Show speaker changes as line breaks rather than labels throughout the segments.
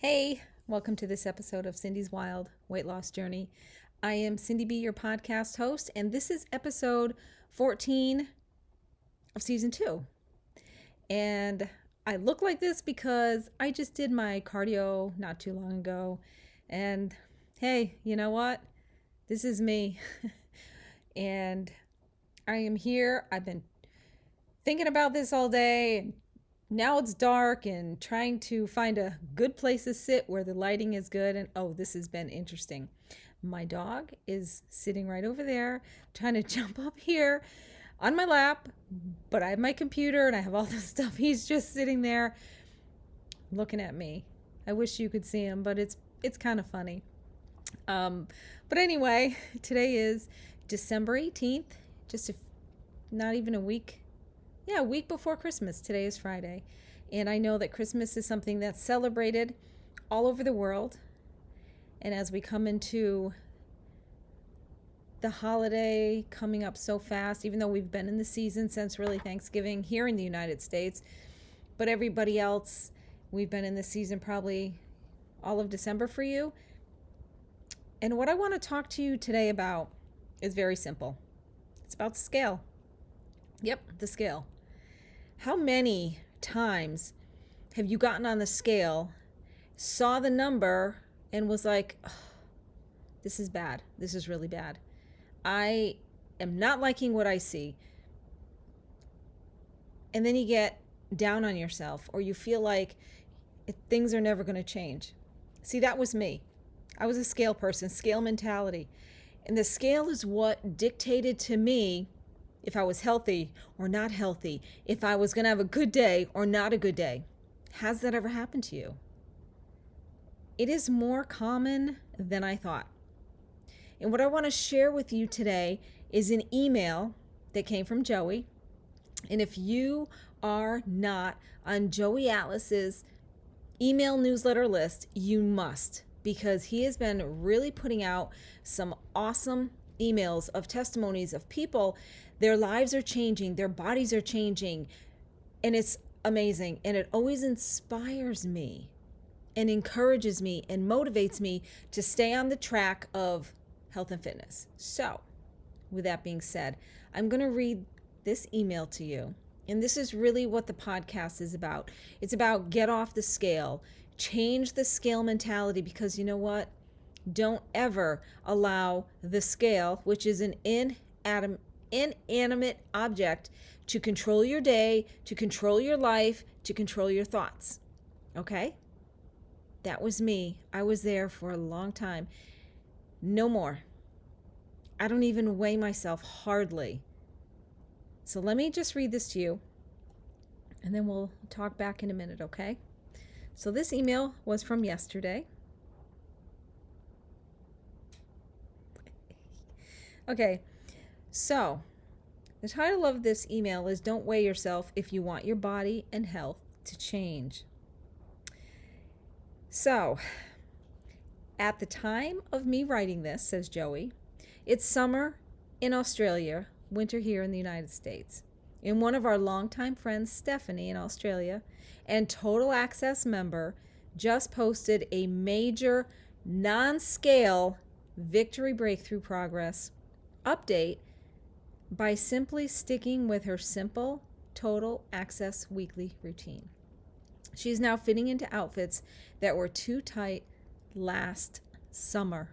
Hey, welcome to this episode of Cindy's Wild Weight Loss Journey. I am Cindy B, your podcast host, and this is episode 14 of season 2. And I look like this because I just did my cardio not too long ago. And hey, you know what? This is me. And I am here. I've been thinking about this all day, and now it's dark and trying to find a good place to sit where the lighting is good. And oh, this has been interesting. My dog is sitting right over there trying to jump up here on my lap, but I have my computer and I have all this stuff. He's just sitting there looking at me. I wish you could see him, but it's kind of funny. But anyway, today is December 18th, not even a week. Yeah, a week before Christmas. Today is Friday. And I know that Christmas is something that's celebrated all over the world. And as we come into the holiday coming up so fast, even though we've been in the season since really Thanksgiving here in the United States, but everybody else, we've been in the season probably all of December for you. And what I want to talk to you today about is very simple. It's about the scale. Yep, the scale. How many times have you gotten on the scale, saw the number, and was like, oh, this is bad. This is really bad. I am not liking what I see. And then you get down on yourself, or you feel like things are never going to change. See, that was me. I was a scale person, scale mentality. And the scale is what dictated to me if I was healthy or not healthy, if I was going to have a good day or not a good day. Has that ever happened to you? It is more common than I thought. And what I want to share with you today is an email that came from Joey. And if you are not on Joey Atlas's email newsletter list, you must, because he has been really putting out some awesome emails of testimonies of people. Their lives are changing, their bodies are changing, and it's amazing. And it always inspires me and encourages me and motivates me to stay on the track of health and fitness. So, with that being said, I'm going to read this email to you. And this is really what the podcast is about. It's about get off the scale, change the scale mentality, because you know what? Don't ever allow the scale, which is an inanimate object, to control your day, to control your life, to control your thoughts. Okay? That was me. I was there for a long time. No more. I don't even weigh myself hardly. So let me just read this to you, and then we'll talk back in a minute, okay? So this email was from yesterday. Okay, so the title of this email is Don't Weigh Yourself If You Want Your Body and Health to Change. So, at the time of me writing this, says Joey, it's summer in Australia, winter here in the United States. And one of our longtime friends, Stephanie in Australia, and Total Access member, just posted a major non-scale victory breakthrough progress update by simply sticking with her simple Total Access weekly routine. She's now fitting into outfits that were too tight last summer.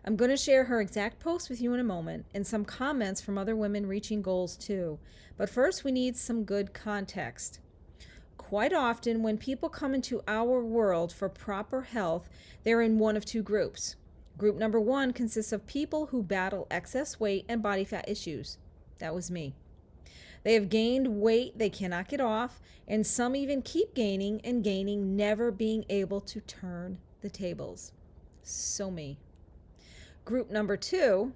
I'm going to share her exact post with you in a moment, and some comments from other women reaching goals too. But first, we need some good context. Quite often, when people come into our world for proper health, they're in one of two groups. Group number one consists of people who battle excess weight and body fat issues. That was me. They have gained weight they cannot get off, and some even keep gaining and gaining, never being able to turn the tables. So me. Group number two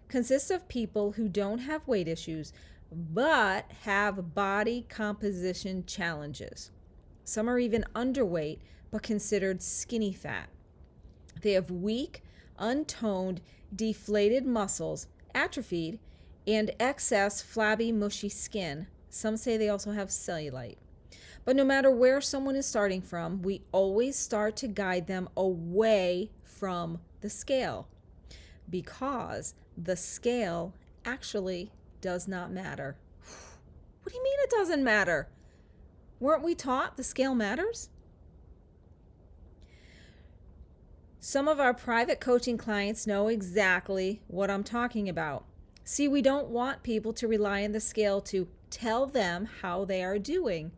consists of people who don't have weight issues, but have body composition challenges. Some are even underweight, but considered skinny fat. They have weak, untoned, deflated muscles, atrophied, and excess flabby, mushy skin. Some say they also have cellulite. But no matter where someone is starting from, we always start to guide them away from the scale, because the scale actually does not matter. What do you mean it doesn't matter? Weren't we taught the scale matters? Some of our private coaching clients know exactly what I'm talking about. See, we don't want people to rely on the scale to tell them how they are doing.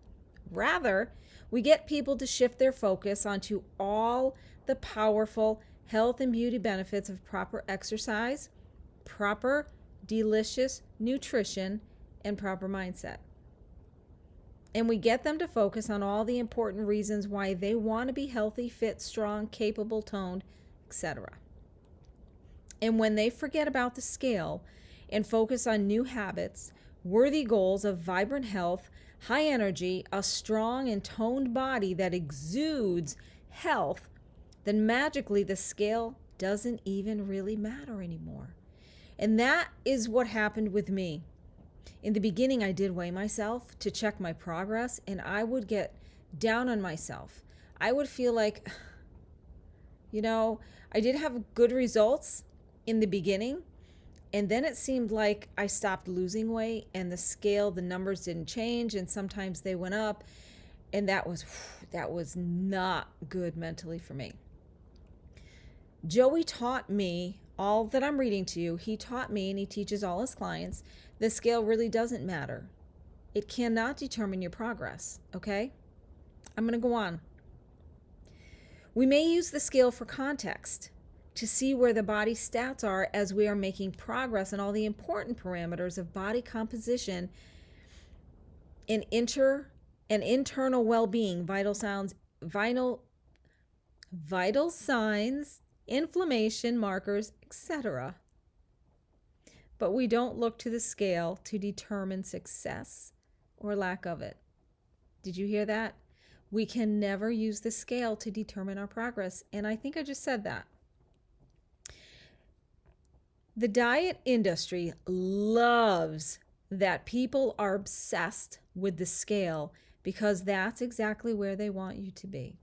Rather, we get people to shift their focus onto all the powerful health and beauty benefits of proper exercise, proper, delicious nutrition, and proper mindset. And we get them to focus on all the important reasons why they want to be healthy, fit, strong, capable, toned, etc. And when they forget about the scale and focus on new habits, worthy goals of vibrant health, high energy, a strong and toned body that exudes health, then magically the scale doesn't even really matter anymore. And that is what happened with me. In the beginning, I did weigh myself to check my progress, and I would get down on myself. I would feel like, I did have good results in the beginning, and then it seemed like I stopped losing weight, and the numbers didn't change, and sometimes they went up, and that was not good mentally for me. Joey taught me all that I'm reading to you. He taught me, and he teaches all his clients, the scale really doesn't matter. It cannot determine your progress, okay? I'm going to go on. We may use the scale for context to see where the body stats are as we are making progress on all the important parameters of body composition and internal well-being, vital signs, inflammation markers, etc. But we don't look to the scale to determine success or lack of it. Did you hear that? We can never use the scale to determine our progress. And I think I just said that. The diet industry loves that people are obsessed with the scale because that's exactly where they want you to be.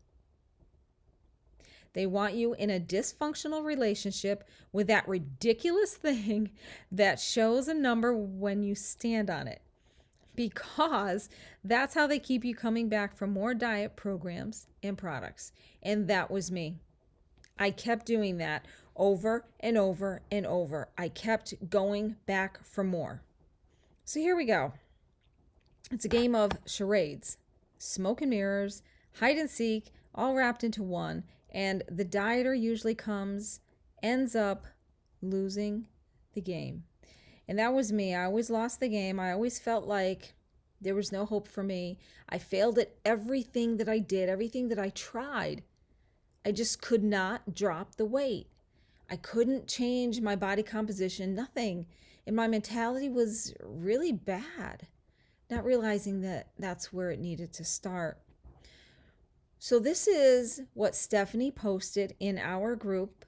They want you in a dysfunctional relationship with that ridiculous thing that shows a number when you stand on it, because that's how they keep you coming back for more diet programs and products. And that was me. I kept doing that over and over and over. I kept going back for more. So here we go. It's a game of charades, smoke and mirrors, hide and seek, all wrapped into one. And the dieter usually ends up losing the game. And that was me. I always lost the game. I always felt like there was no hope for me. I failed at everything that I did, everything that I tried. I just could not drop the weight. I couldn't change my body composition, nothing. And my mentality was really bad, not realizing that that's where it needed to start. So this is what Stephanie posted in our group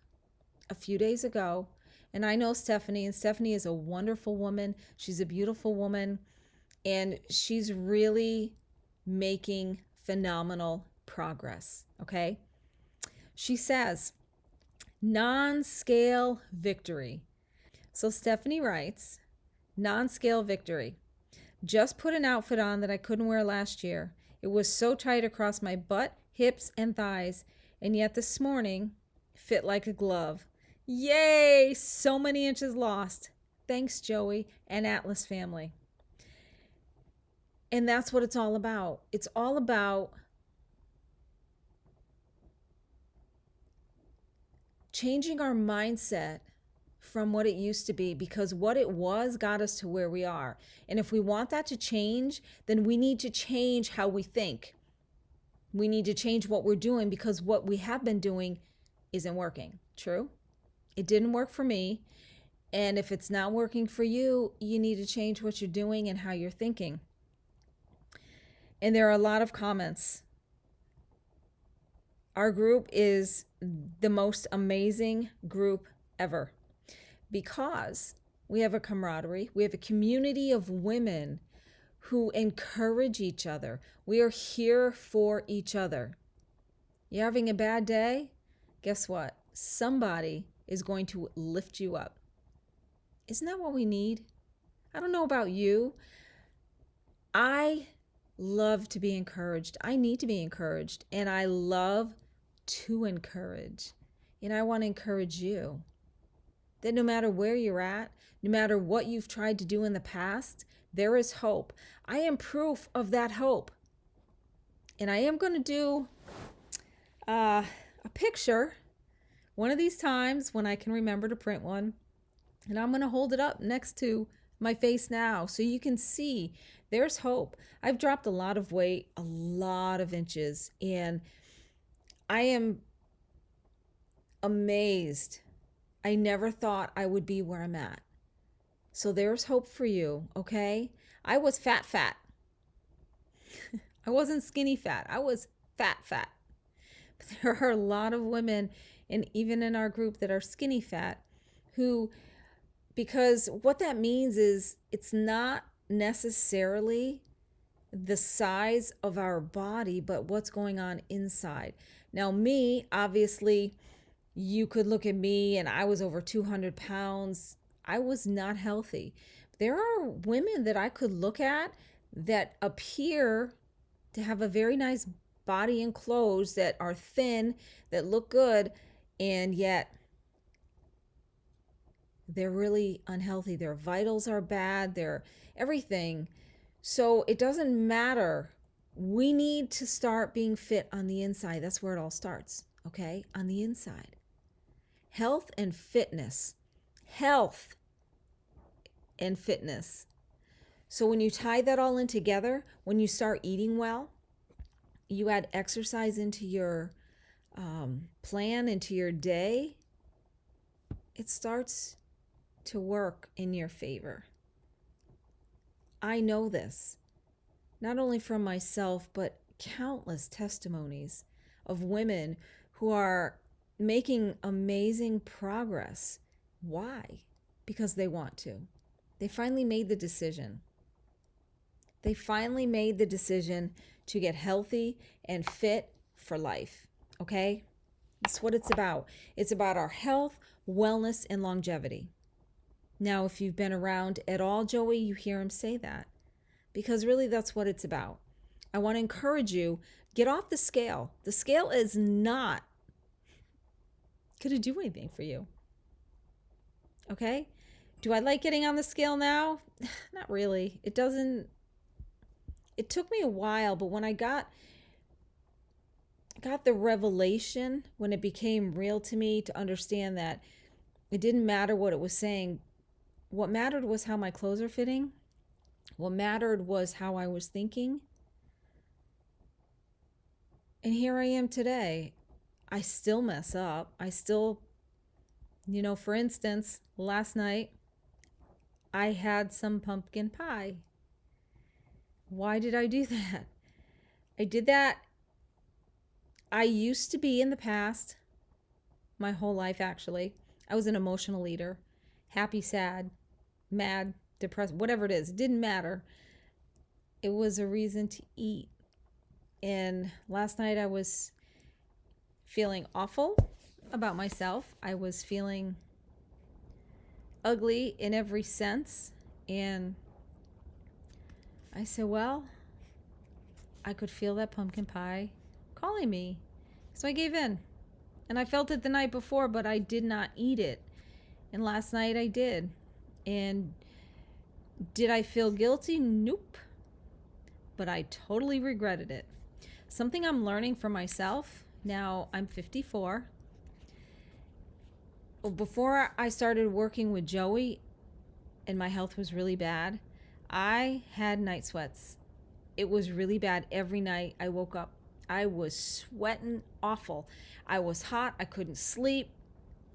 a few days ago. And I know Stephanie, and Stephanie is a wonderful woman. She's a beautiful woman, and she's really making phenomenal progress, okay? She says, non-scale victory. So Stephanie writes, non-scale victory. Just put an outfit on that I couldn't wear last year. It was so tight across my butt, hips, and thighs, and yet this morning fit like a glove. Yay! So many inches lost. Thanks, Joey and Atlas family. And that's what it's all about. It's all about changing our mindset from what it used to be, because what it was got us to where we are. And if we want that to change, then we need to change how we think. We need to change what we're doing, because what we have been doing isn't working. True? It didn't work for me. And if it's not working for you, you need to change what you're doing and how you're thinking. And there are a lot of comments. Our group is the most amazing group ever, because we have a camaraderie. We have a community of women who encourage each other. We are here for each other. You're having a bad day? Guess what? Somebody is going to lift you up. Isn't that what we need? I don't know about you. I love to be encouraged. I need to be encouraged, and I love to encourage. And I want to encourage you that no matter where you're at, no matter what you've tried to do in the past, there is hope. I am proof of that hope. And I am going to do a picture one of these times when I can remember to print one. And I'm going to hold it up next to my face now so you can see there's hope. I've dropped a lot of weight, a lot of inches, and I am amazed. I never thought I would be where I'm at. So there's hope for you, okay? I was fat. I wasn't skinny fat. I was fat. But there are a lot of women, and even in our group, that are skinny fat who, because what that means is it's not necessarily the size of our body, but what's going on inside. Now, me, obviously, you could look at me and I was over 200 pounds. I was not healthy. There are women that I could look at that appear to have a very nice body and clothes, that are thin, that look good, and yet they're really unhealthy. Their vitals are bad, their everything. So it doesn't matter. We need to start being fit on the inside. That's where it all starts, okay? On the inside. Health and fitness. Health and fitness. So when you tie that all in together, when you start eating well, you add exercise into your plan, into your day, it starts to work in your favor. I know this, not only from myself, but countless testimonies of women who are making amazing progress. Why? Because they want to. They finally made the decision. They finally made the decision to get healthy and fit for life, okay? That's what it's about. It's about our health, wellness, and longevity. Now, if you've been around at all Joey, you hear him say that, because really that's what it's about. I want to encourage you, get off the scale. The scale is not going to do anything for you, okay? Do I like getting on the scale now? Not really. It doesn't. It took me a while, but when I got the revelation, when it became real to me, to understand that it didn't matter what it was saying. What mattered was how my clothes are fitting. What mattered was how I was thinking. And here I am today. I still mess up. I still, for instance, last night I had some pumpkin pie. Why did I do that? I did that. I used to be, in the past, my whole life actually, I was an emotional eater. Happy, sad, mad, depressed, whatever it is. It didn't matter. It was a reason to eat. And last night I was feeling awful about myself. I was feeling ugly in every sense. And I said, well, I could feel that pumpkin pie calling me. So I gave in. And I felt it the night before, but I did not eat it. And last night I did. And did I feel guilty? Nope. But I totally regretted it. Something I'm learning for myself. Now I'm 54. Before I started working with Joey and my health was really bad, I had night sweats. It was really bad. Every night I woke up, I was sweating awful. I was hot. I couldn't sleep.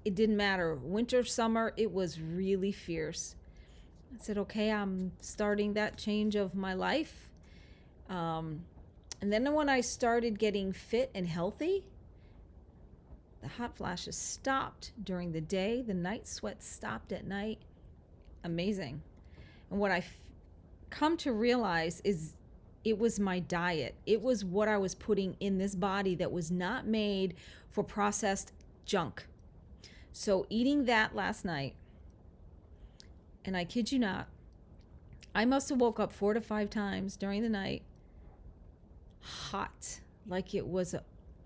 It didn't matter. Winter, summer, it was really fierce. I said, okay, I'm starting that change of my life. And then when I started getting fit and healthy, the hot flashes stopped during the day. The night sweats stopped at night. Amazing. And what I come to realize is it was my diet. It was what I was putting in this body that was not made for processed junk. So eating that last night, and I kid you not, I must have woke up 4 to 5 times during the night, hot, like it was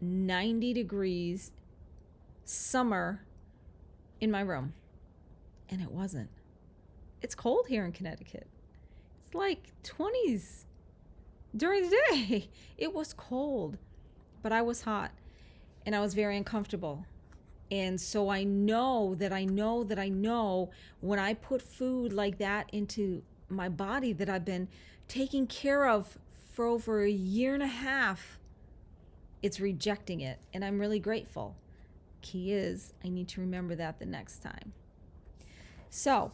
90 degrees summer in my room. And it wasn't. It's cold here in Connecticut. It's like 20s during the day. It was cold, but I was hot and I was very uncomfortable. And so I know when I put food like that into my body that I've been taking care of for over a year and a half, it's rejecting it. And I'm really grateful. Key is I need to remember that the next time. So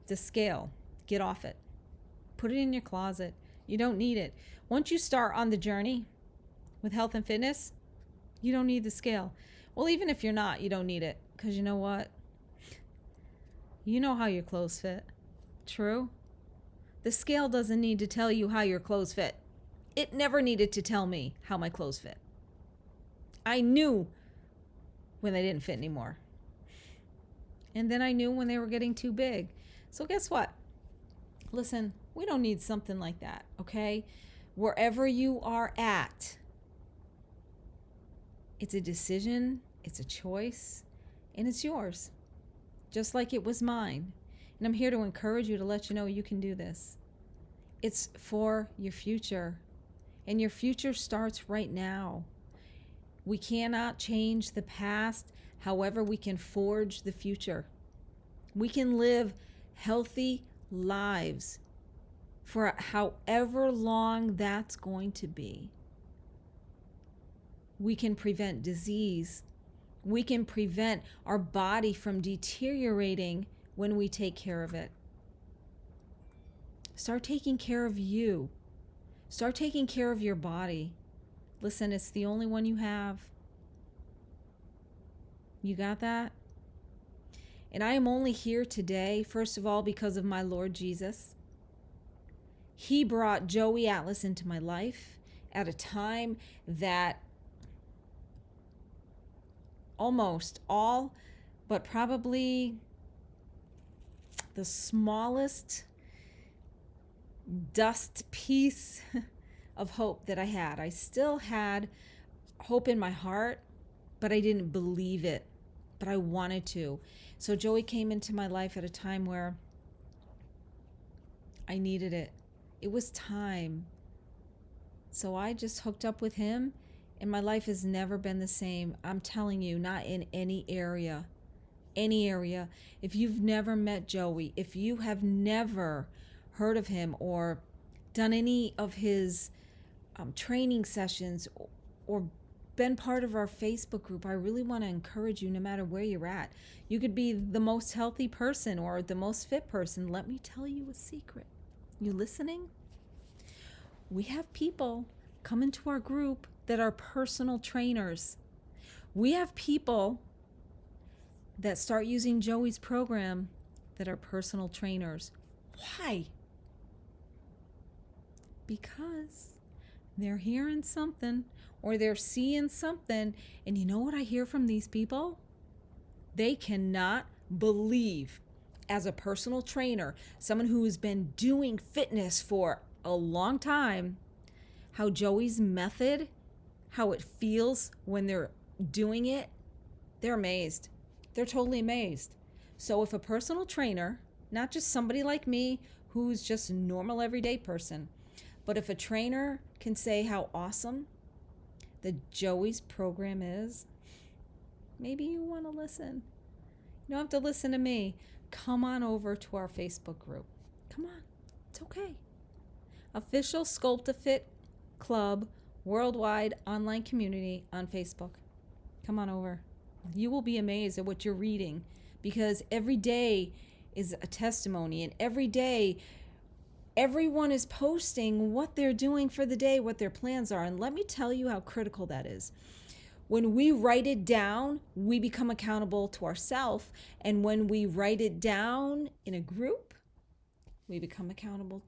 the scale, get off it. Put it in your closet. You don't need it. Once you start on the journey with health and fitness, you don't need the scale. Well, even if you're not, you don't need it. Because you know what? You know how your clothes fit. True? The scale doesn't need to tell you how your clothes fit. It never needed to tell me how my clothes fit. I knew when they didn't fit anymore. And then I knew when they were getting too big. So guess what? Listen, we don't need something like that, okay? Wherever you are at, it's a decision, it's a choice, and it's yours, just like it was mine. And I'm here to encourage you, to let you know you can do this. It's for your future, and your future starts right now. We cannot change the past. However, we can forge the future. We can live healthy lives for however long that's going to be. We can prevent disease. We can prevent our body from deteriorating when we take care of it. Start taking care of you. Start taking care of your body. Listen, it's the only one you have. You got that? And I am only here today, first of all, because of my Lord Jesus. He brought Joey Atlas into my life at a time that almost all, but probably the smallest dust piece of hope that I had. I still had hope in my heart, but I didn't believe it, but I wanted to. So Joey came into my life at a time where I needed it. It was time. So I just hooked up with him, and my life has never been the same. I'm telling you, not in any area. Any area. If you've never met Joey, if you have never heard of him or done any of his training sessions or been part of our Facebook group, I really want to encourage you, no matter where you're at. You could be the most healthy person or the most fit person. Let me tell you a secret. You listening? We have people come into our group that are personal trainers. We have people that start using Joey's program that are personal trainers. Why? Because they're hearing something or they're seeing something. And you know what I hear from these people? They cannot believe, as a personal trainer, someone who's been doing fitness for a long time, how Joey's method, how it feels when they're doing it. They're amazed. They're totally amazed. So if a personal trainer, not just somebody like me who's just a normal everyday person, but if a trainer can say how awesome the Joey's program is, maybe you want to listen. You don't have to listen to me. Come on over to our Facebook group. Come on. It's okay. Official Sculpt-A-Fit Club worldwide online community on Facebook. Come on over. You will be amazed at what you're reading, because every day is a testimony, and every day everyone is posting what they're doing for the day, what their plans are. And let me tell you how critical that is. When we write it down, we become accountable to ourselves. And when we write it down in a group, we become accountable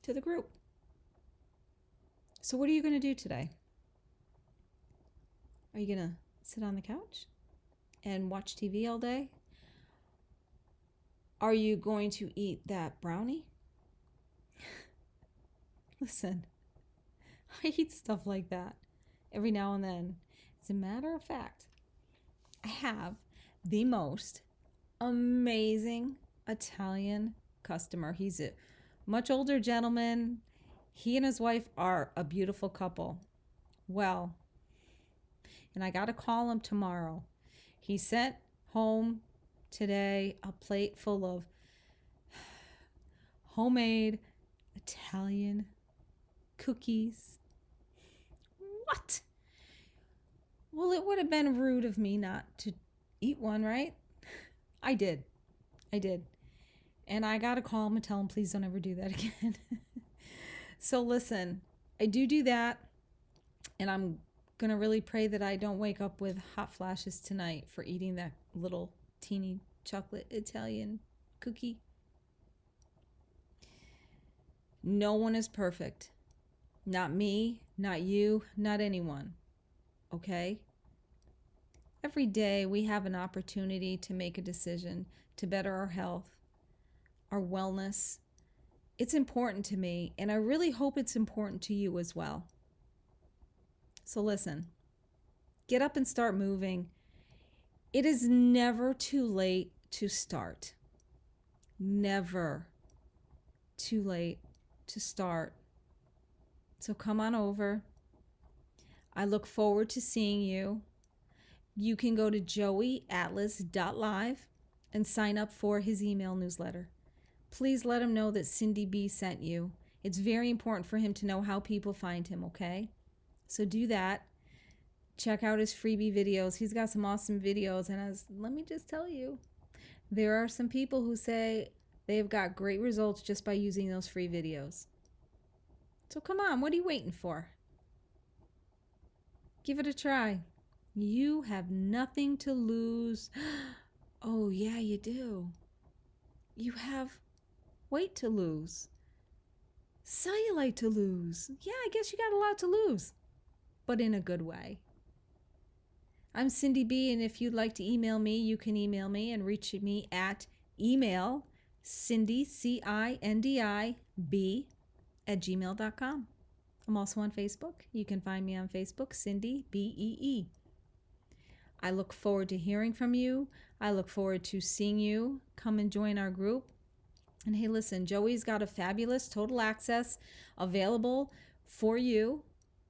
to the group. So what are you going to do today? Are you going to sit on the couch and watch TV all day? Are you going to eat that brownie? Listen, I eat stuff like that every now and then. As a matter of fact, I have the most amazing Italian customer. He's a much older gentleman. He and his wife are a beautiful couple. Well, and I got to call him tomorrow. He sent home today a plate full of homemade Italian cookies. What? Well, it would have been rude of me not to eat one, right? I did. And I got to call him and tell him, please don't ever do that again. So listen, I do that. And I'm going to really pray that I don't wake up with hot flashes tonight for eating that little teeny chocolate Italian cookie. No one is perfect. Not me, not you, not anyone. Okay? Every day we have an opportunity to make a decision to better our health, our wellness. It's important to me, and I really hope it's important to you as well. So listen, get up and start moving. It is never too late to start. Never too late to start. So come on over. I look forward to seeing you. You can go to joeyatlas.live and sign up for his email newsletter. Please let him know that Cindy B sent you. It's very important for him to know how people find him, okay? So do that. Check out his freebie videos. He's got some awesome videos. And let me just tell you, there are some people who say they've got great results just by using those free videos. So come on, what are you waiting for? Give it a try. You have nothing to lose. Oh, yeah, you do. You have weight to lose. Cellulite to lose. Yeah, I guess you got a lot to lose, but in a good way. I'm Cindy B, and if you'd like to email me, you can email me and reach me at email Cindy, CINDI, @gmail.com. I'm also on Facebook. You can find me on Facebook, Cindy BEE. I look forward to hearing from you. I look forward to seeing you. Come and join our group. And hey, listen, Joey's got a fabulous total access available for you.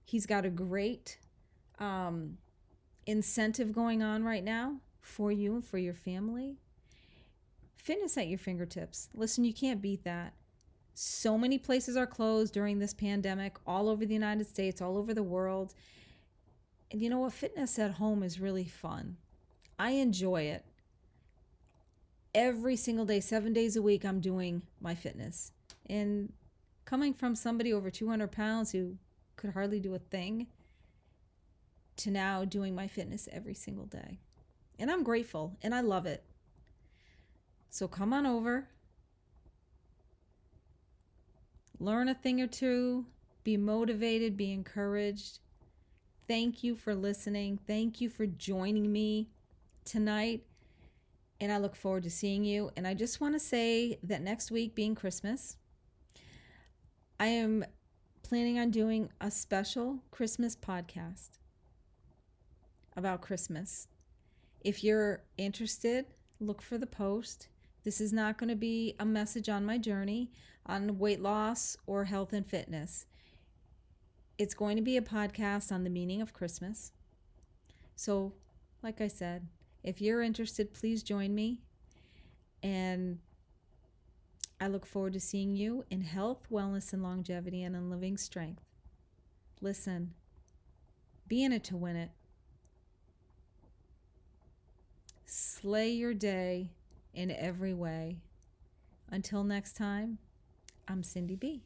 He's got a great incentive going on right now for you and for your family. Fitness at your fingertips. Listen, you can't beat that. So many places are closed during this pandemic, all over the United States, all over the world. And you know what? Fitness at home is really fun. I enjoy it. Every single day, 7 days a week, I'm doing my fitness. And coming from somebody over 200 pounds who could hardly do a thing to now doing my fitness every single day. And I'm grateful and I love it. So come on over. Learn a thing or two. Be motivated. Be encouraged. Thank you for listening. Thank you for joining me tonight. And I look forward to seeing you. And I just want to say that next week being Christmas, I am planning on doing a special Christmas podcast about Christmas. If you're interested, look for the post. This is not going to be a message on my journey on weight loss or health and fitness. It's going to be a podcast on the meaning of Christmas. So, like I said, if you're interested, please join me. And I look forward to seeing you in health, wellness, and longevity and in living strength. Listen, be in it to win it. Slay your day in every way. Until next time, I'm Cindy B.